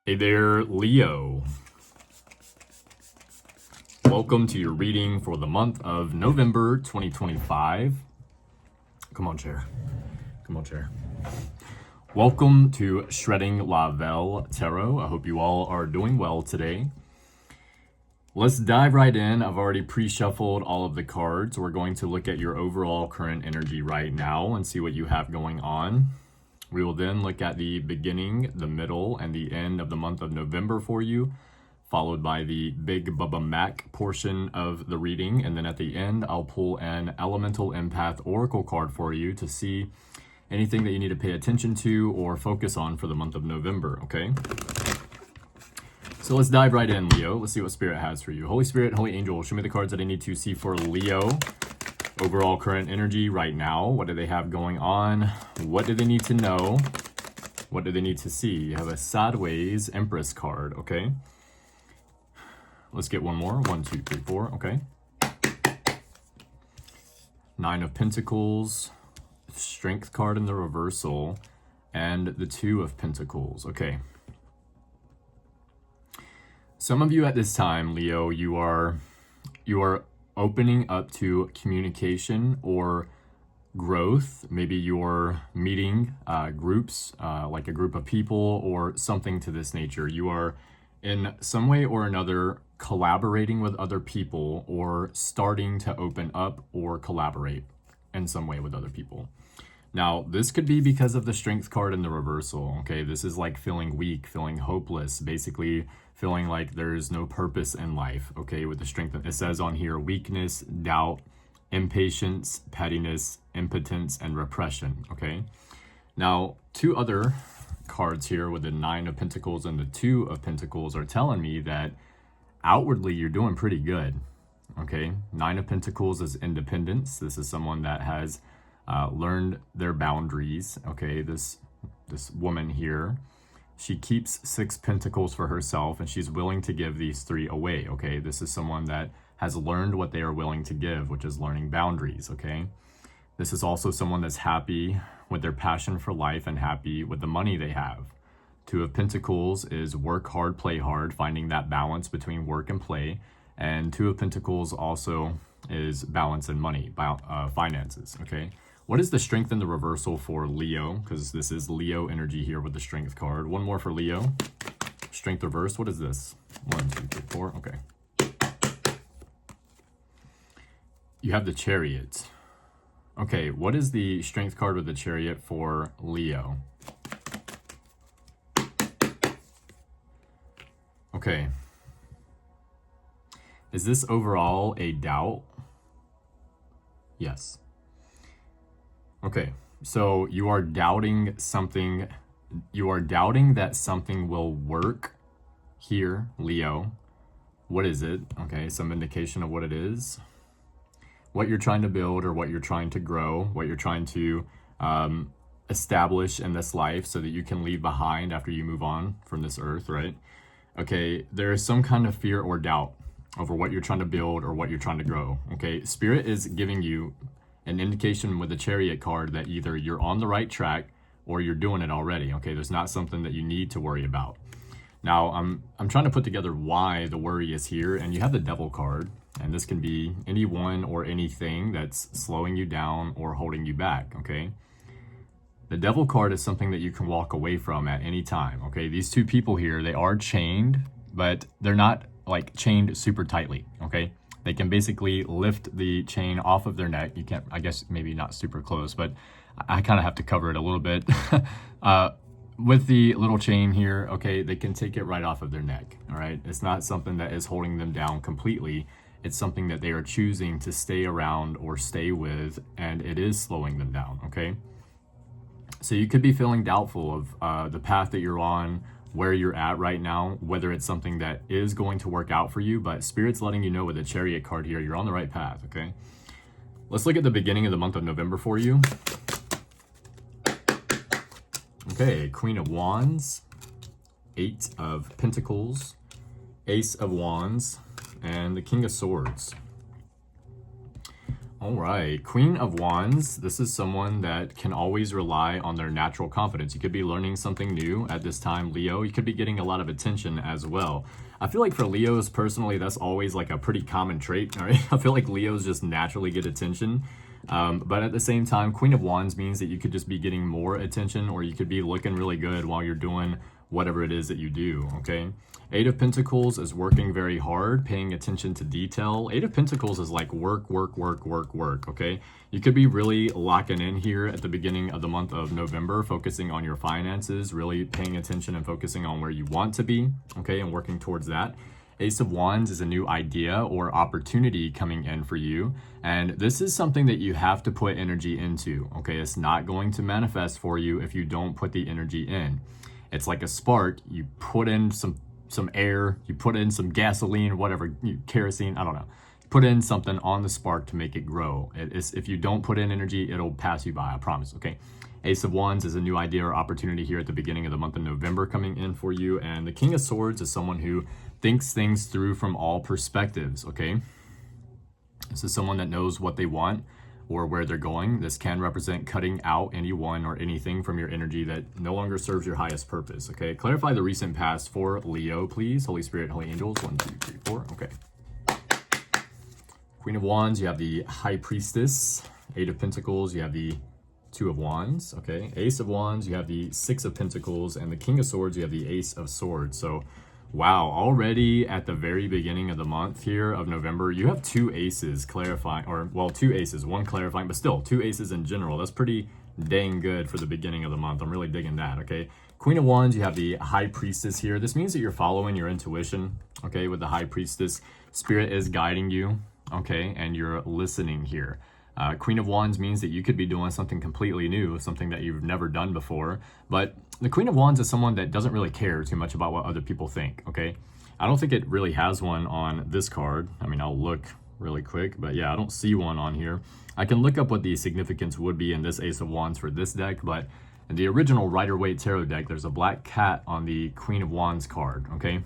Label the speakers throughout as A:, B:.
A: Hey there, Leo. Welcome to your reading for the month of November 2025. Come on, chair. Come on, chair. Welcome to Shredding La Velle Tarot. I hope you all are doing well today. Let's dive right in. I've already pre-shuffled all of the cards. We're going to look at your overall current energy right now and see what you have going on. We will then look at the beginning, the middle, and the end of the month of November for you, followed by the Big Bubba Mac portion of the reading. And then at the end, I'll pull an Elemental Empath Oracle card for you to see anything that you need to pay attention to or focus on for the month of November, okay? So let's dive right in, Leo. Let's see what Spirit has for you. Holy Spirit, Holy Angel, show me the cards that I need to see for Leo. Overall current energy right now. What do they have going on? What do they need to know? What do they need to see? You have a Sideways Empress card, okay? Let's get one more. 1, 2, 3, 4, okay. 9 of Pentacles, Strength card in the reversal, and the 2 of Pentacles, okay. Some of you at this time, Leo, you are opening up to communication or growth. Maybe you're meeting groups, like a group of people or something to this nature. You are in some way or another collaborating with other people or starting to open up or collaborate in some way with other people. Now, this could be because of the Strength card in the reversal, okay? This is like feeling weak, feeling hopeless, basically feeling like there's no purpose in life, okay? With the Strength, it says on here, weakness, doubt, impatience, pettiness, impotence, and repression, okay? Now, 2 other cards here with the 9 of Pentacles and the 2 of Pentacles are telling me that outwardly you're doing pretty good, okay? 9 of Pentacles is independence. This is someone that has learned their boundaries, okay? This woman here, she keeps 6 pentacles for herself and she's willing to give these 3 away, okay? This is someone that has learned what they are willing to give, which is learning boundaries, okay? This is also someone that's happy with their passion for life and happy with the money they have. 2 of Pentacles is work hard, play hard, finding that balance between work and play. And 2 of Pentacles also is balance and money, finances, okay? What is the Strength in the reversal for Leo? Because this is Leo energy here with the Strength card. One more for Leo. Strength reverse. What is this? 1, 2, 3, 4. Okay. You have the Chariot. Okay, what is the Strength card with the Chariot for Leo? Okay. Is this overall a doubt? Yes. Okay, so you are doubting something. You are doubting that something will work here, Leo. What is it? Okay, some indication of what it is. What you're trying to build or what you're trying to grow, what you're trying to establish in this life so that you can leave behind after you move on from this earth, right? Okay, there is some kind of fear or doubt over what you're trying to build or what you're trying to grow, okay? Spirit is giving you an indication with the Chariot card that either you're on the right track or you're doing it already, okay? There's not something that you need to worry about. Now, I'm trying to put together why the worry is here, and you have the Devil card, and this can be anyone or anything that's slowing you down or holding you back, okay? The Devil card is something that you can walk away from at any time, okay? These 2 people here, they are chained, but they're not like chained super tightly, okay? They can basically lift the chain off of their neck. You can't, I guess maybe not super close, but I kind of have to cover it a little bit. With the little chain here, okay, they can take it right off of their neck, all right? It's not something that is holding them down completely. It's something that they are choosing to stay around or stay with, and it is slowing them down, okay? So you could be feeling doubtful of the path that you're on, where you're at right now, whether it's something that is going to work out for you, but Spirit's letting you know with the Chariot card here, you're on the right path, okay? Let's look at the beginning of the month of November for you. Okay, Queen of Wands, 8 of Pentacles, Ace of Wands, and the King of Swords. All right, Queen of Wands. This is someone that can always rely on their natural confidence. You could be learning something new at this time, Leo. You could be getting a lot of attention as well. I feel like for Leos personally, that's always like a pretty common trait, all right? I feel like Leos just naturally get attention. But at the same time, Queen of Wands means that you could just be getting more attention, or you could be looking really good while you're doing whatever it is that you do, okay? Eight of Pentacles is working very hard, paying attention to detail. Eight of Pentacles is like work, okay? You could be really locking in here at the beginning of the month of November, focusing on your finances, really paying attention and focusing on where you want to be, okay, and working towards that. Ace of Wands is a new idea or opportunity coming in for you. And this is something that you have to put energy into, okay? It's not going to manifest for you if you don't put the energy in. It's like a spark. You put in some air, you put in some gasoline, whatever, kerosene, I don't know. Put in something on the spark to make it grow. If you don't put in energy, it'll pass you by, I promise, okay? Ace of Wands is a new idea or opportunity here at the beginning of the month of November coming in for you. And the King of Swords is someone who thinks things through from all perspectives, okay? This is someone that knows what they want or where they're going. This can represent cutting out anyone or anything from your energy that no longer serves your highest purpose, okay? Clarify the recent past for Leo, please. Holy Spirit, Holy Angels, 1, 2, 3, 4, okay. Queen of Wands, you have the High Priestess. Eight of Pentacles, you have the Two of Wands, okay? Ace of Wands, you have the Six of Pentacles, and the King of Swords, you have the Ace of Swords. So, wow, already at the very beginning of the month here of November, you have two aces clarifying, or well, two aces, one clarifying, but still two aces in general. That's pretty dang good for the beginning of the month. I'm really digging that, okay? Queen of Wands, you have the High Priestess here. This means that you're following your intuition, okay? With the High Priestess, Spirit is guiding you, okay? And you're listening here. Queen of Wands means that you could be doing something completely new, something that you've never done before. But the Queen of Wands is someone that doesn't really care too much about what other people think, okay? I don't think it really has one on this card. I mean, I'll look really quick, but yeah, I don't see one on here. I can look up what the significance would be in this Ace of Wands for this deck, but in the original Rider-Waite Tarot deck, there's a black cat on the Queen of Wands card, okay?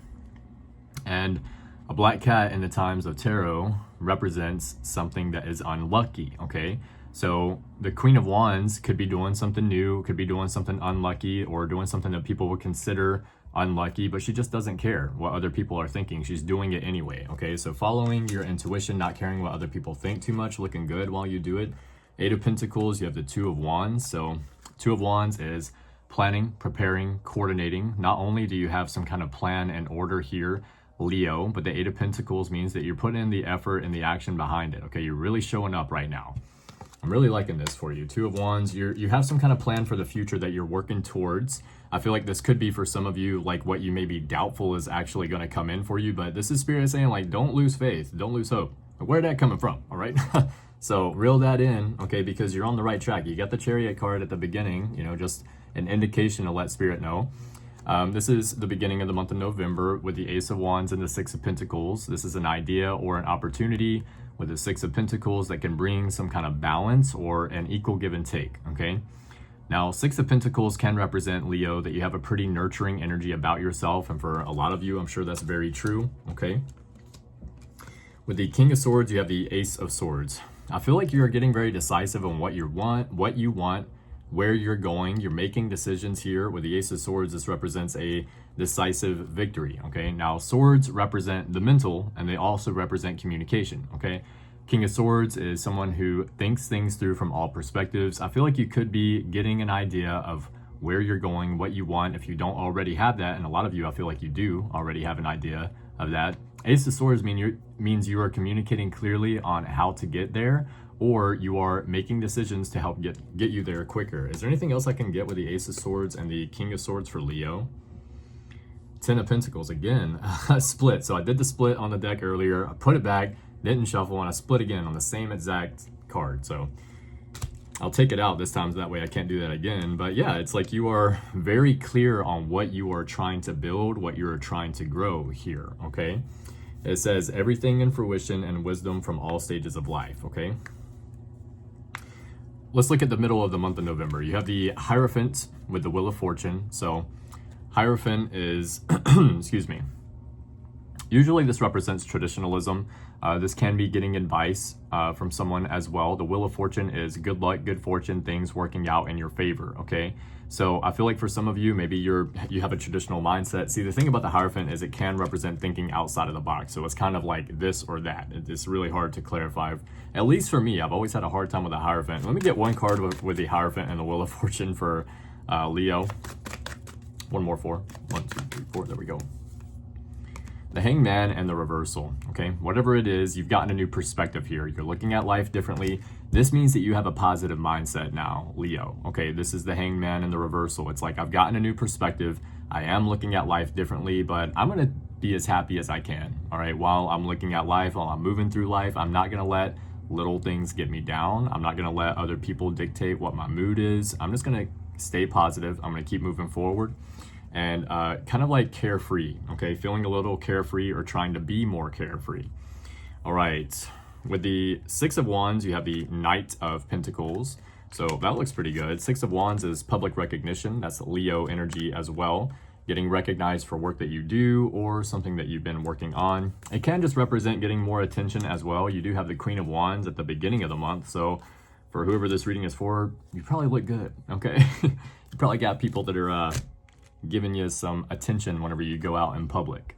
A: And a black cat in the times of tarot represents something that is unlucky, okay? So the Queen of Wands could be doing something new, could be doing something unlucky, or doing something that people would consider unlucky, but she just doesn't care what other people are thinking. She's doing it anyway, okay? So following your intuition, not caring what other people think too much, looking good while you do it. Eight of Pentacles, you have the Two of Wands. So Two of Wands is planning, preparing, coordinating. Not only do you have some kind of plan and order here, Leo, but the Eight of Pentacles means that you're putting in the effort and the action behind it, okay? You're really showing up right now. I'm really liking this for you. Two of Wands, you have some kind of plan for the future that you're working towards. I feel like this could be for some of you, like what you may be doubtful is actually going to come in for you, but this is Spirit saying, like, don't lose faith, don't lose hope. Where'd that coming from, all right? So reel that in, okay, because you're on the right track. You got the Chariot card at the beginning, you know, just an indication to let Spirit know. This is the beginning of the month of November with the Ace of Wands and the Six of Pentacles. This is an idea or an opportunity with the Six of Pentacles that can bring some kind of balance or an equal give and take, okay? Now, Six of Pentacles can represent, Leo, that you have a pretty nurturing energy about yourself, and for a lot of you, I'm sure that's very true, okay? With the King of Swords, you have the Ace of Swords. I feel like you're getting very decisive on what you want, where you're going. You're making decisions here. With the Ace of Swords, this represents a decisive victory, okay? Now, swords represent the mental, and they also represent communication, okay? King of Swords is someone who thinks things through from all perspectives. I feel like you could be getting an idea of where you're going, what you want, if you don't already have that, and a lot of you, I feel like you do already have an idea of that. Ace of Swords means you are communicating clearly on how to get there, or you are making decisions to help get you there quicker. Is there anything else I can get with the Ace of Swords and the King of Swords for Leo? Ten of Pentacles, again, split. So I did the split on the deck earlier. I put it back, didn't shuffle, and I split again on the same exact card. So I'll take it out this time so that way I can't do that again. But yeah, it's like you are very clear on what you are trying to build, what you are trying to grow here, okay? It says everything in fruition and wisdom from all stages of life, okay? Let's look at the middle of the month of November. You have the Hierophant with the Wheel of Fortune. So Hierophant is, excuse me, usually this represents traditionalism, This can be getting advice from someone as well. The Wheel of Fortune is good luck, good fortune, things working out in your favor, okay? So I feel like for some of you, maybe you have a traditional mindset. See, the thing about the Hierophant is it can represent thinking outside of the box. So it's kind of like this or that. It's really hard to clarify. At least for me, I've always had a hard time with the Hierophant. Let me get one card with the Hierophant and the Wheel of Fortune for Leo. One more four. 1, 2, 3, 4. There we go. The Hangman and the Reversal, okay? Whatever it is, you've gotten a new perspective here. You're looking at life differently. This means that you have a positive mindset now, Leo, okay? This is the Hangman and the Reversal. It's like, I've gotten a new perspective. I am looking at life differently, but I'm gonna be as happy as I can, all right? While I'm looking at life, while I'm moving through life, I'm not gonna let little things get me down. I'm not gonna let other people dictate what my mood is. I'm just gonna stay positive. I'm gonna keep moving forward. And kind of like carefree, okay? Feeling a little carefree or trying to be more carefree. All right, with the Six of Wands, you have the Knight of Pentacles. So that looks pretty good. Six of Wands is public recognition. That's Leo energy as well. Getting recognized for work that you do or something that you've been working on. It can just represent getting more attention as well. You do have the Queen of Wands at the beginning of the month. So for whoever this reading is for, you probably look good, okay? You probably got people that are giving you some attention whenever you go out in public.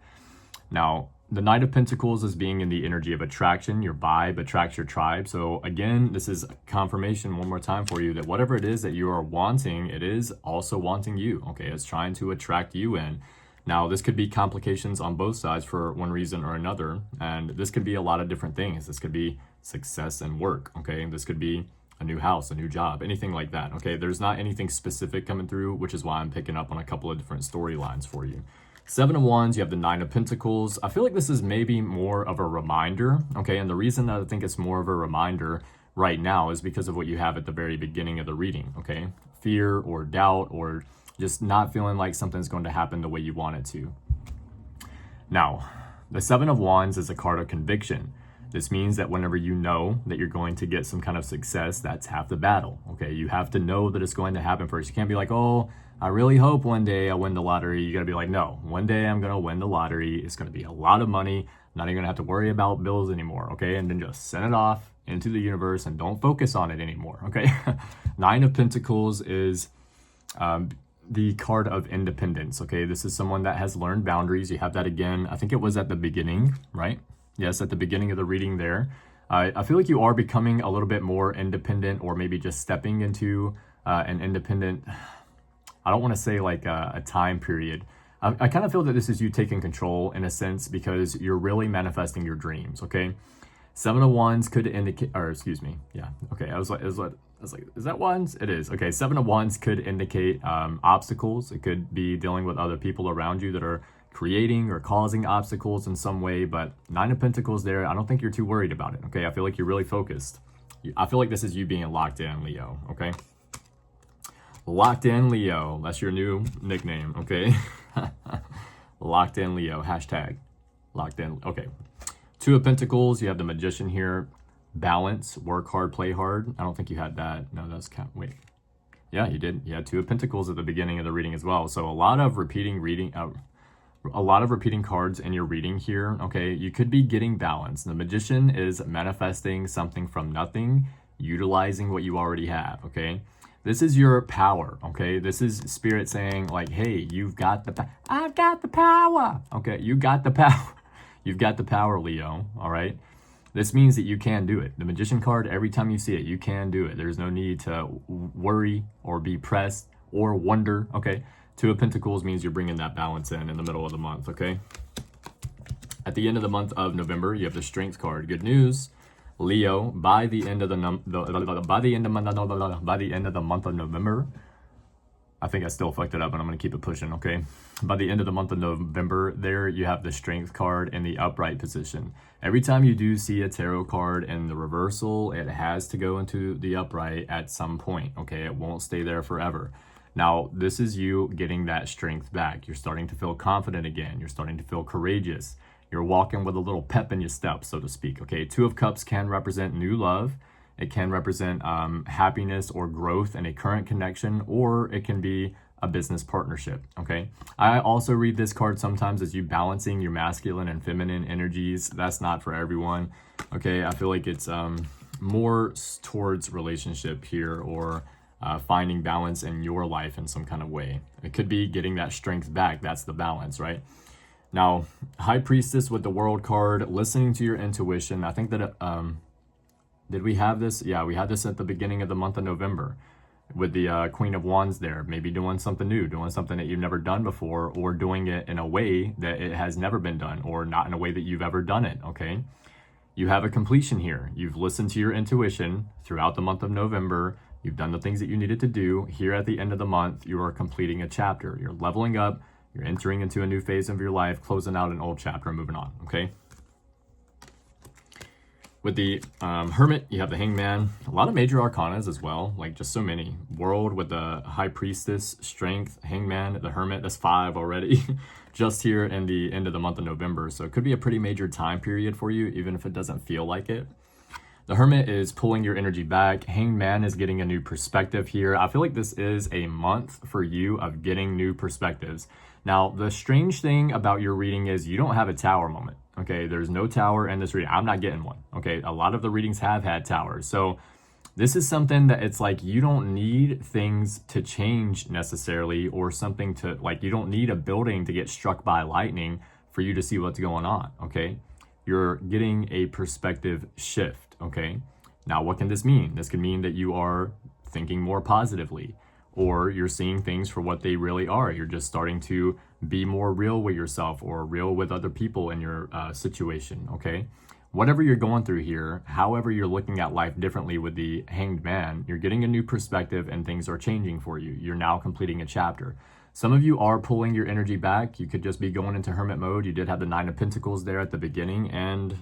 A: Now, the Knight of Pentacles is being in the energy of attraction. Your vibe attracts your tribe. So again, this is confirmation one more time for you that whatever it is that you are wanting, it is also wanting you, okay? It's trying to attract you in. Now, this could be complications on both sides for one reason or another, and this could be a lot of different things. This could be success and work, okay? This could be a new house, a new job, anything like that, okay? There's not anything specific coming through, which is why I'm picking up on a couple of different storylines for you. Seven of Wands, you have the Nine of Pentacles. I feel like this is maybe more of a reminder, okay? And the reason that I think it's more of a reminder right now is because of what you have at the very beginning of the reading, okay? Fear or doubt or just not feeling like something's going to happen the way you want it to. Now, the Seven of Wands is a card of conviction. This means that whenever you know that you're going to get some kind of success, that's half the battle, okay? You have to know that it's going to happen first. You can't be like, oh, I really hope one day I win the lottery. You gotta be like, no, one day I'm gonna win the lottery. It's gonna be a lot of money. I'm not even gonna have to worry about bills anymore, okay? And then just send it off into the universe and don't focus on it anymore, okay? Nine of Pentacles is the card of independence, okay? This is someone that has learned boundaries. You have that again. I think it was at the beginning, right? Yes, at the beginning of the reading there. I feel like you are becoming a little bit more independent or maybe just stepping into an independent, I don't want to say like a time period. I kind of feel that this is you taking control in a sense because you're really manifesting your dreams, okay? Seven of Wands could indicate, or excuse me, yeah, okay, I was like, is that Wands? It is, okay. Seven of Wands could indicate obstacles. It could be dealing with other people around you that are creating or causing obstacles in some way, but Nine of Pentacles there, I don't think you're too worried about it, okay? I feel like you're really focused. I feel like this is you being locked in, Leo, okay? Locked in Leo, that's your new nickname, okay? Locked in Leo, hashtag locked in, okay. Two of Pentacles, you have the Magician here. Balance, work hard, play hard. I don't think you had that. No, that's kind of, wait. Yeah, you did. You had Two of Pentacles at the beginning of the reading as well. So a lot of repeating cards in your reading here, okay? You could be getting balance. The Magician is manifesting something from nothing, utilizing what you already have, okay? This is your power, okay? This is Spirit saying like, hey, you've got the I've got the power, okay? You got the power. You've got the power, Leo, all right? This means that you can do it. The Magician card, every time you see it, you can do it. There's no need to worry or be pressed or wonder, okay? Two of Pentacles means you're bringing that balance in the middle of the month, okay? At the end of the month of November, you have the Strength card. Good news, Leo. By the end of the month of November, I think I still fucked it up, but I'm gonna keep it pushing, okay? By the end of the month of November, there you have the Strength card in the upright position. Every time you do see a tarot card in the reversal, it has to go into the upright at some point, okay? It won't stay there forever. Now, this is you getting that strength back. You're starting to feel confident again. You're starting to feel courageous. You're walking with a little pep in your step, so to speak, okay? Two of Cups can represent new love. It can represent happiness or growth in a current connection, or it can be a business partnership, okay? I also read this card sometimes as you balancing your masculine and feminine energies. That's not for everyone, okay? I feel like it's more towards relationship here, or finding balance in your life in some kind of way. It could be getting that strength back. That's the balance, right? Now, High Priestess with the World card, listening to your intuition. I think that, did we have this? Yeah, we had this at the beginning of the month of November with the Queen of Wands there. Maybe doing something new, doing something that you've never done before, or doing it in a way that it has never been done, or not in a way that you've ever done it, okay? You have a completion here. You've listened to your intuition throughout the month of November. You've done the things that you needed to do. Here at the end of the month, you are completing a chapter. You're leveling up. You're entering into a new phase of your life, closing out an old chapter and moving on, okay? With the Hermit, you have the Hangman. A lot of major arcanas as well, like just so many. World with the High Priestess, Strength, Hangman, the Hermit. That's 5 already, just here in the end of the month of November. So it could be a pretty major time period for you, even if it doesn't feel like it. The Hermit is pulling your energy back. Hangman is getting a new perspective here. I feel like this is a month for you of getting new perspectives. Now, the strange thing about your reading is you don't have a tower moment, okay? There's no tower in this reading. I'm not getting one, okay? A lot of the readings have had towers. So this is something that it's like you don't need things to change necessarily, or something to, like, you don't need a building to get struck by lightning for you to see what's going on, okay? You're getting a perspective shift, okay? Now, what can this mean? This can mean that you are thinking more positively, or you're seeing things for what they really are. You're just starting to be more real with yourself, or real with other people in your situation, okay? Whatever you're going through here, however you're looking at life differently with the Hanged Man, you're getting a new perspective and things are changing for you. You're now completing a chapter. Some of you are pulling your energy back. You could just be going into hermit mode. You did have the 9 of Pentacles there at the beginning and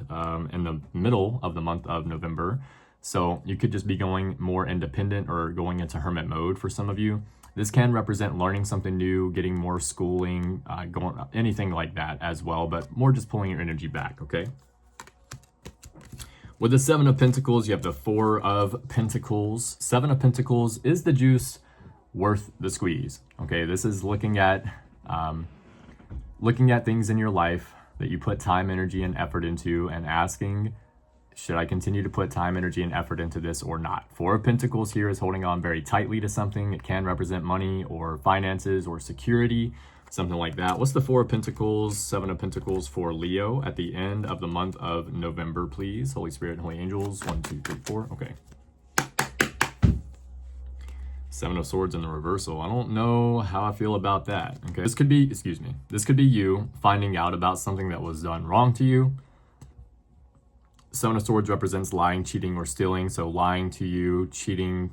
A: in the middle of the month of November. So you could just be going more independent or going into hermit mode for some of you. This can represent learning something new, getting more schooling, going anything like that as well, but more just pulling your energy back, okay? With the 7 of Pentacles, you have the 4 of Pentacles. 7 of Pentacles, is the juice worth the squeeze? Okay, this is looking at things in your life that you put time, energy, and effort into, and asking, should I continue to put time, energy, and effort into this or not? 4 of Pentacles here is holding on very tightly to something. It can represent money or finances or security, something like that. What's the 4 of Pentacles, 7 of Pentacles for Leo at the end of the month of November, please? Holy Spirit and Holy Angels, 1, 2, 3, 4. Okay. 7 of Swords in the reversal. I don't know how I feel about that. Okay. This could be, this could be you finding out about something that was done wrong to you. 7 of Swords represents lying, cheating, or stealing. So lying to you, cheating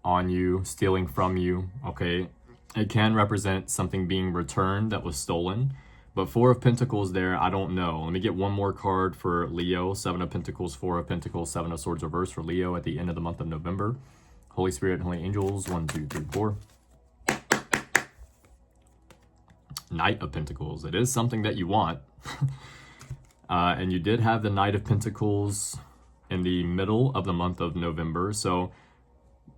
A: on you, stealing from you, okay? It can represent something being returned that was stolen. But 4 of Pentacles there, I don't know. Let me get one more card for Leo. 7 of Pentacles, 4 of Pentacles, 7 of Swords reverse for Leo at the end of the month of November. Holy Spirit and Holy Angels, 1, 2, 3, 4. Knight of Pentacles. It is something that you want. And you did have the Knight of Pentacles in the middle of the month of November. So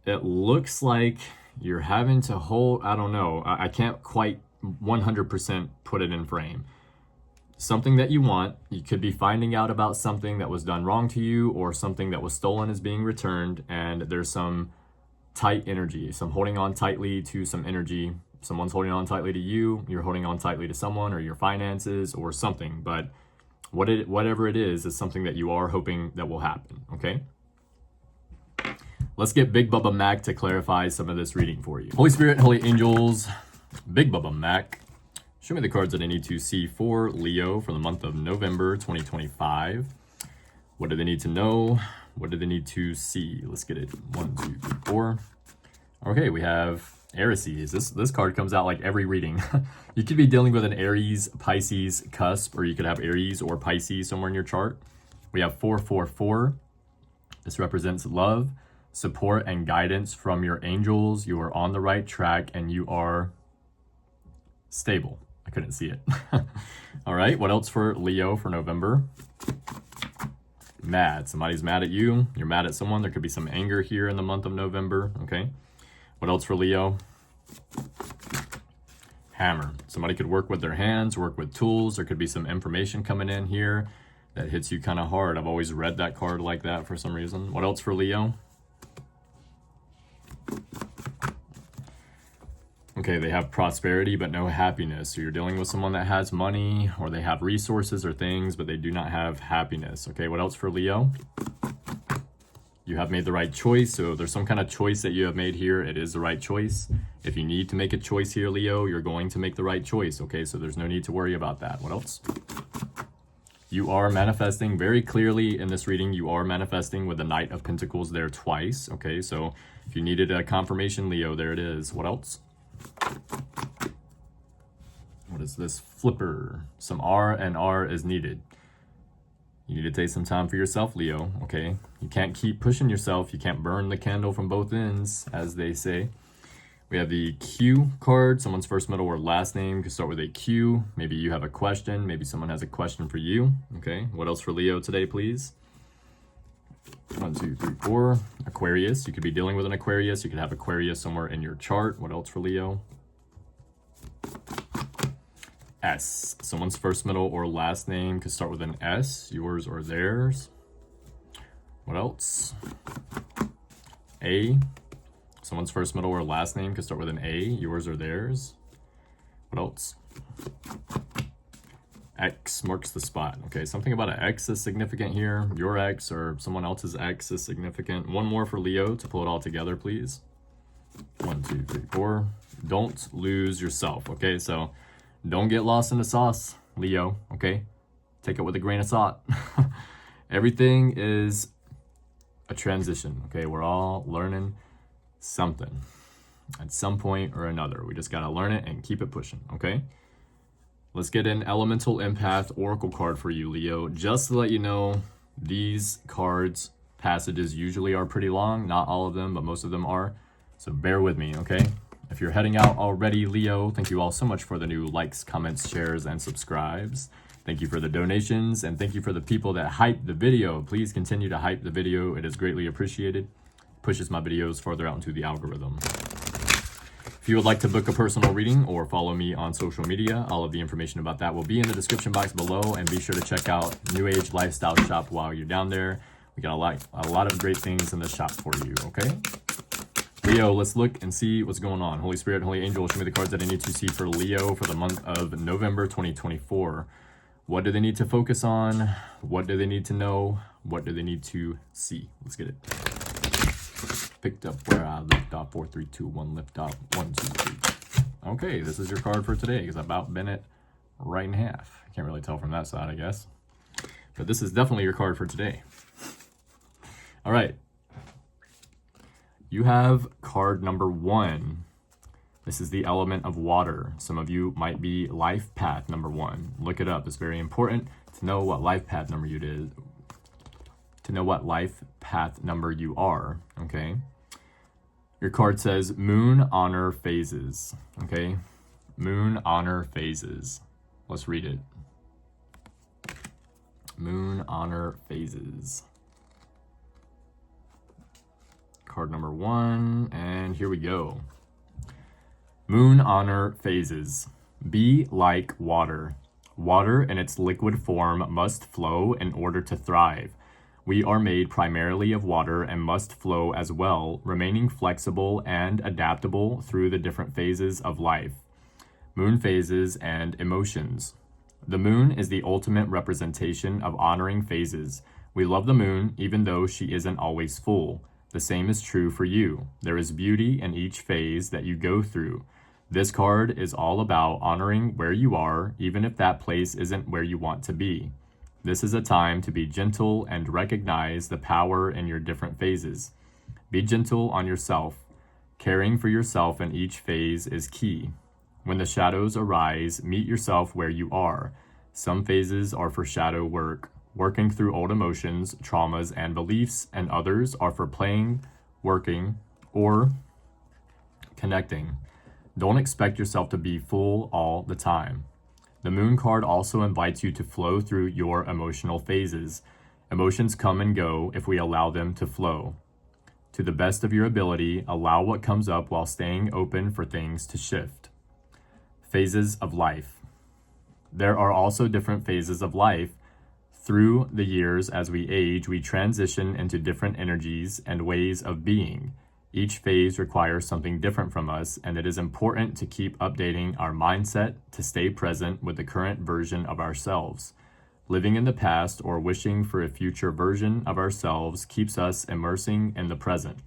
A: it looks like you're having to hold, I don't know, I can't quite 100% put it in frame. Something that you want, you could be finding out about something that was done wrong to you, or something that was stolen is being returned, and there's some tight energy, some holding on tightly to some energy. Someone's holding on tightly to you, you're holding on tightly to someone, or your finances, or something. But whatever it is something that you are hoping that will happen, okay? Let's get Big Bubba Mac to clarify some of this reading for you. Holy Spirit, Holy Angels, Big Bubba Mac, show me the cards that I need to see for Leo for the month of November 2025. What do they need to know? What do they need to see? Let's get it. 1, 2, 3, 4. Okay, we have Aries. This card comes out like every reading. You could be dealing with an Aries, Pisces cusp, or you could have Aries or Pisces somewhere in your chart. We have 444. This represents love, support, and guidance from your angels. You are on the right track and you are stable. I couldn't see it. All right, what else for Leo for November? Mad. Somebody's mad at you. You're mad at someone. There could be some anger here in the month of November. Okay. What else for Leo? Hammer. Somebody could work with their hands, work with tools. There could be some information coming in here that hits you kind of hard. I've always read that card like that for some reason. What else for Leo? Okay, they have prosperity but no happiness. So you're dealing with someone that has money, or they have resources or things, but they do not have happiness. Okay, what else for Leo? You have made the right choice. So if there's some kind of choice that you have made here, it is the right choice. If you need to make a choice here, Leo, you're going to make the right choice. Okay, so there's no need to worry about that. What else? You are manifesting very clearly in this reading. You are manifesting with the Knight of Pentacles there twice. Okay, so if you needed a confirmation, Leo, there it is. What else? What is this? Flipper. Some R&R is needed. You need to take some time for yourself, Leo, okay? You can't keep pushing yourself. You can't burn the candle from both ends, as they say. We have the Q card. Someone's first, middle, or last name could start with a Q. Maybe you have a question. Maybe someone has a question for you, okay? What else for Leo today, please? 1, 2, 3, 4. Aquarius. You could be dealing with an Aquarius. You could have Aquarius somewhere in your chart. What else for Leo? S. Someone's first, middle, or last name could start with an S, yours or theirs. What else? A. Someone's first, middle, or last name could start with an A, yours or theirs. What else? X marks the spot. Okay, something about an X is significant here. Your X or someone else's X is significant. One more for Leo to pull it all together, please. 1, 2, 3, 4. Don't lose yourself. Okay, so don't get lost in the sauce, Leo, okay? Take it with a grain of salt. Everything is a transition, okay? We're all learning something at some point or another. We just gotta learn it and keep it pushing, okay? Let's get an Elemental Empath Oracle card for you, Leo. Just to let you know, these cards, passages usually are pretty long. Not all of them, but most of them are. So bear with me, okay? If you're heading out already, Leo, thank you all so much for the new likes, comments, shares, and subscribes. Thank you for the donations, and thank you for the people that hype the video. Please continue to hype the video. It is greatly appreciated. Pushes my videos farther out into the algorithm. If you would like to book a personal reading or follow me on social media, all of the information about that will be in the description box below, and be sure to check out New Age Lifestyle Shop while you're down there. We got a lot of great things in the shop for you, okay? Leo, let's look and see what's going on. Holy Spirit, Holy Angel, show me the cards that I need to see for Leo for the month of November 2024. What do they need to focus on? What do they need to know? What do they need to see? Let's get it. Picked up where I left off. 4, 3, 2, 1, lift off. 1, 2, 3. Okay, this is your card for today because I about bent it right in half. I can't really tell from that side, I guess. But this is definitely your card for today. All right. You have card number 1. This is the element of water. Some of you might be life path number 1. Look it up. It's very important to know what life path number you is. To know what life path number you are, okay? Your card says moon honor phases, okay? Moon honor phases. Let's read it. Moon honor phases. Card number 1, and here we go. Moon honor phases. Be like water. Water in its liquid form must flow in order to thrive. We are made primarily of water and must flow as well, remaining flexible and adaptable through the different phases of life. Moon phases and emotions. The moon is the ultimate representation of honoring phases. We love the moon even though she isn't always full. The same is true for you. There is beauty in each phase that you go through. This card is all about honoring where you are, even if that place isn't where you want to be. This is a time to be gentle and recognize the power in your different phases. Be gentle on yourself. Caring for yourself in each phase is key. When the shadows arise, meet yourself where you are. Some phases are for shadow work, working through old emotions, traumas, and beliefs, and others are for playing, working, or connecting. Don't expect yourself to be full all the time. The moon card also invites you to flow through your emotional phases. Emotions come and go if we allow them to flow. To the best of your ability, allow what comes up while staying open for things to shift. Phases of life. There are also different phases of life. Through the years, as we age, we transition into different energies and ways of being. Each phase requires something different from us, and it is important to keep updating our mindset to stay present with the current version of ourselves. Living in the past or wishing for a future version of ourselves keeps us immersing in the present.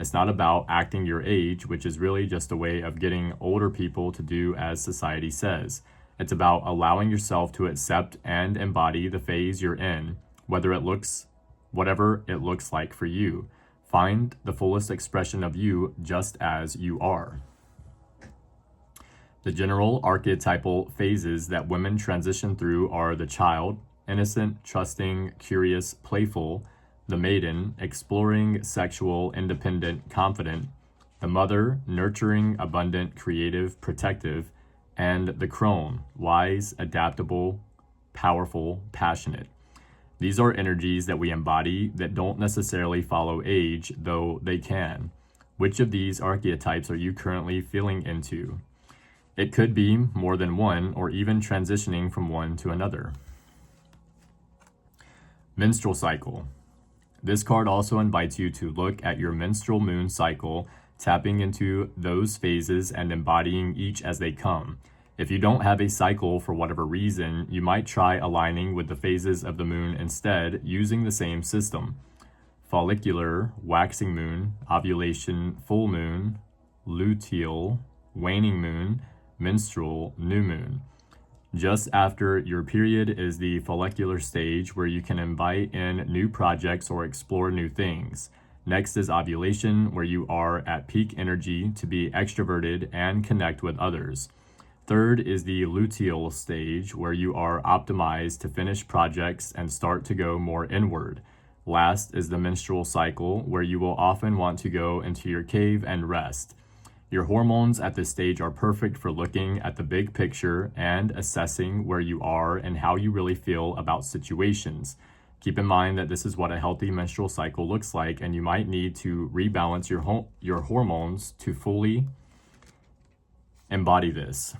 A: It's not about acting your age, which is really just a way of getting older people to do as society says. It's about allowing yourself to accept and embody the phase you're in, whatever it looks like for you. Find the fullest expression of you just as you are. The general archetypal phases that women transition through are the child, innocent, trusting, curious, playful; the maiden, exploring, sexual, independent, confident; the mother, nurturing, abundant, creative, protective; and the crone, wise, adaptable, powerful, passionate. These are energies that we embody that don't necessarily follow age, though they can. Which of these archetypes are you currently feeling into? It could be more than one, or even transitioning from one to another. Menstrual cycle. This card also invites you to look at your menstrual moon cycle, tapping into those phases and embodying each as they come. If you don't have a cycle for whatever reason, you might try aligning with the phases of the moon instead, using the same system: follicular, waxing moon; ovulation, full moon; luteal, waning moon; menstrual, new moon. Just after your period is the follicular stage, where you can invite in new projects or explore new things. Next is ovulation, where you are at peak energy to be extroverted and connect with others. Third is the luteal stage, where you are optimized to finish projects and start to go more inward. Last is the menstrual cycle, where you will often want to go into your cave and rest. Your hormones at this stage are perfect for looking at the big picture and assessing where you are and how you really feel about situations. Keep in mind that this is what a healthy menstrual cycle looks like, and you might need to rebalance your hormones to fully embody this.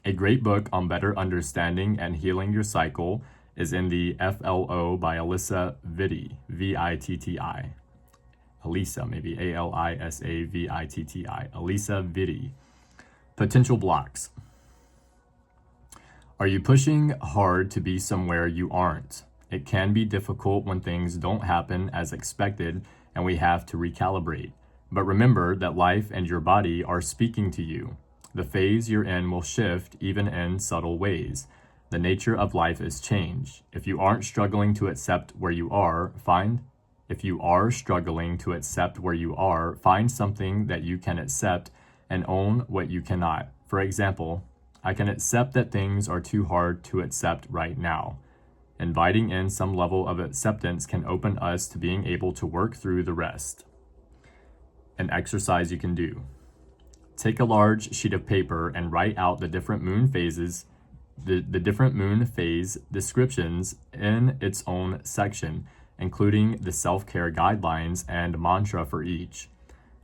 A: A great book on better understanding and healing your cycle is in the FLO by Alisa Vitti, V-I-T-T-I. Alisa, maybe A-L-I-S-A-V-I-T-T-I. Alisa Vitti. Potential blocks. Are you pushing hard to be somewhere you aren't? It can be difficult when things don't happen as expected and we have to recalibrate. But remember that life and your body are speaking to you. The phase you're in will shift, even in subtle ways. The nature of life is change. If you aren't struggling to accept where you are, find something that you can accept and own what you cannot. For example, I can accept that things are too hard to accept right now. Inviting in some level of acceptance can open us to being able to work through the rest. An exercise you can do. Take a large sheet of paper and write out the different moon phases, the different moon phase descriptions in its own section, including the self-care guidelines and mantra for each.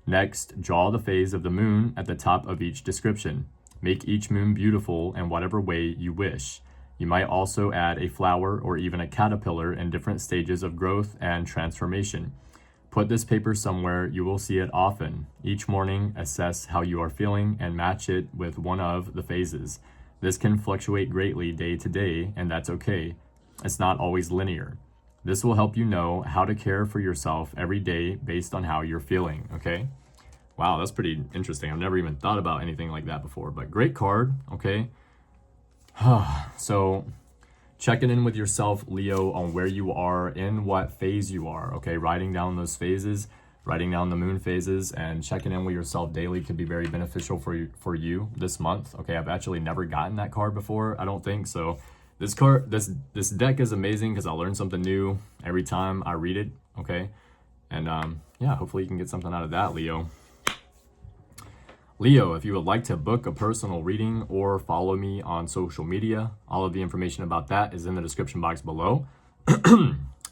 A: Next, draw the phase of the moon at the top of each description. Make each moon beautiful in whatever way you wish. You might also add a flower or even a caterpillar in different stages of growth and transformation. Put this paper somewhere you will see it often. Each morning, assess how you are feeling and match it with one of the phases. This can fluctuate greatly day to day, and that's okay. It's not always linear. This will help you know how to care for yourself every day based on how you're feeling, okay? Wow, that's pretty interesting. I've never even thought about anything like that before, but great card, okay? So checking in with yourself, Leo, on where you are, in what phase you are, okay? Writing down those phases, writing down the moon phases, and checking in with yourself daily could be very beneficial for you this month, okay? I've actually never gotten that card before, I don't think, so this card, this deck is amazing because I learn something new every time I read it, okay? And yeah, hopefully you can get something out of that, Leo. Leo, if you would like to book a personal reading or follow me on social media, all of the information about that is in the description box below.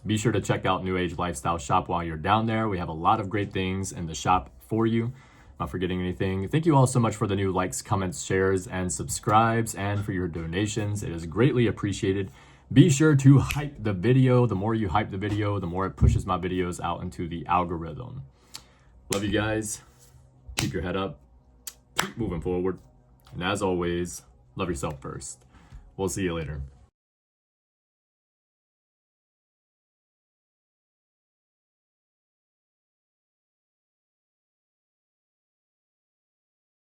A: Be sure to check out New Age Lifestyle Shop while you're down there. We have a lot of great things in the shop for you. Not forgetting anything. Thank you all so much for the new likes, comments, shares, and subscribes, and for your donations. It is greatly appreciated. Be sure to hype the video. The more you hype the video, the more it pushes my videos out into the algorithm. Love you guys. Keep your head up. Keep moving forward. And as always, love yourself first. We'll see you later.